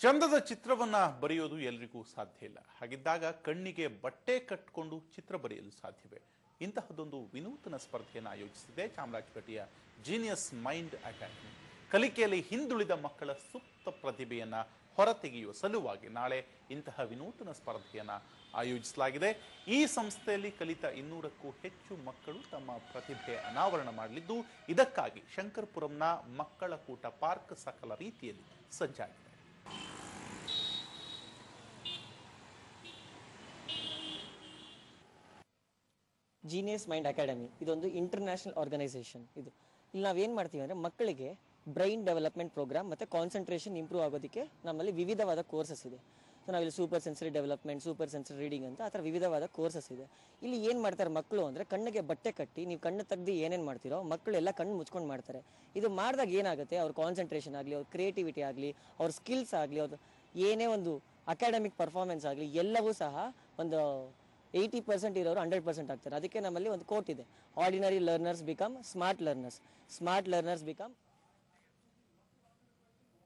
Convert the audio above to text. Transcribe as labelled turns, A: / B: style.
A: ಚಂದದ ಚಿತ್ರವನ್ನ ಬರೆಯೋದು ಎಲ್ರಿಗೂ ಸಾಧ್ಯ ಇಲ್ಲ. ಹಾಗಿದ್ದಾಗ ಕಣ್ಣಿಗೆ ಬಟ್ಟೆ ಕಟ್ಟಿಕೊಂಡು ಚಿತ್ರ ಬರೆಯಲು ಸಾಧ್ಯವೇ? ಇಂತಹದೊಂದು ವಿನೂತನ ಸ್ಪರ್ಧೆಯನ್ನು ಆಯೋಜಿಸಿದೆ ಚಾಮರಾಜಪೇಟೆಯ ಜೀನಿಯಸ್ ಮೈಂಡ್ ಅಕಾಡೆಮಿ. ಕಲಿಕೆಯಲ್ಲಿ ಹಿಂದುಳಿದ ಮಕ್ಕಳ ಸುಪ್ತ ಪ್ರತಿಭೆಯನ್ನ ಹೊರತೆಗೆಯುವ ಸಲುವಾಗಿ ನಾಳೆ ಇಂತಹ ವಿನೂತನ ಸ್ಪರ್ಧೆಯನ್ನ ಆಯೋಜಿಸಲಾಗಿದೆ. ಈ ಸಂಸ್ಥೆಯಲ್ಲಿ ಕಲಿತ 200ಕ್ಕೂ ಹೆಚ್ಚು ಮಕ್ಕಳು ತಮ್ಮ ಪ್ರತಿಭೆ ಅನಾವರಣ ಮಾಡಲಿದ್ದು, ಇದಕ್ಕಾಗಿ ಶಂಕರಪುರಂನ ಮಕ್ಕಳ ಕೂಟ ಪಾರ್ಕ್ ಸಕಲ ರೀತಿಯಲ್ಲಿ ಸಜ್ಜಾಗಿದೆ.
B: ಜೀನಿಯಸ್ ಮೈಂಡ್ ಅಕಾಡೆಮಿ ಇದೊಂದು ಇಂಟರ್ನ್ಯಾಷನಲ್ ಆರ್ಗನೈಸೇಷನ್. ಇಲ್ಲಿ ನಾವೇನು ಮಾಡ್ತೀವಿ ಅಂದರೆ ಮಕ್ಕಳಿಗೆ ಬ್ರೈನ್ ಡೆವಲಪ್ಮೆಂಟ್ ಪ್ರೋಗ್ರಾಮ್ ಮತ್ತು ಕಾನ್ಸಂಟ್ರೇಷನ್ ಇಂಪ್ರೂವ್ ಆಗೋದಕ್ಕೆ ನಮ್ಮಲ್ಲಿ ವಿವಿಧವಾದ ಕೋರ್ಸಸ್ ಇದೆ. ಸೊ ನಾವಿಲ್ಲಿ super sensory development, super sensory reading ಅಂತ ಆ ಥರ ವಿವಿಧವಾದ ಕೋರ್ಸಸ್ ಇದೆ. ಇಲ್ಲಿ ಏನು ಮಾಡ್ತಾರೆ ಮಕ್ಕಳು ಅಂದರೆ ಕಣ್ಣಿಗೆ ಬಟ್ಟೆ ಕಟ್ಟಿ ನೀವು ಕಣ್ಣು ತೆಗ್ದು ಏನೇನು ಮಾಡ್ತೀರೋ ಮಕ್ಕಳು ಎಲ್ಲ ಕಣ್ಣು ಮುಚ್ಕೊಂಡು ಮಾಡ್ತಾರೆ. ಇದು ಮಾಡಿದಾಗ ಏನಾಗುತ್ತೆ, ಅವ್ರ ಕಾನ್ಸಂಟ್ರೇಷನ್ ಆಗಲಿ, ಅವ್ರ ಕ್ರಿಯೇಟಿವಿಟಿ ಆಗಲಿ, ಅವ್ರ ಸ್ಕಿಲ್ಸ್ ಆಗಲಿ, ಅವ್ರ ಏನೇ ಒಂದು ಅಕಾಡೆಮಿಕ್ ಪರ್ಫಾರ್ಮೆನ್ಸ್ ಆಗಲಿ ಎಲ್ಲವೂ ಸಹ ಒಂದು 80% ಇರೋರು 100% ಆಗ್ತಾರೆ. ಅದಕ್ಕೆ ನಮ್ಮಲ್ಲಿ ಒಂದು ಕೋಟ್ ಇದೆ, ordinary learners become smart learners, smart learners become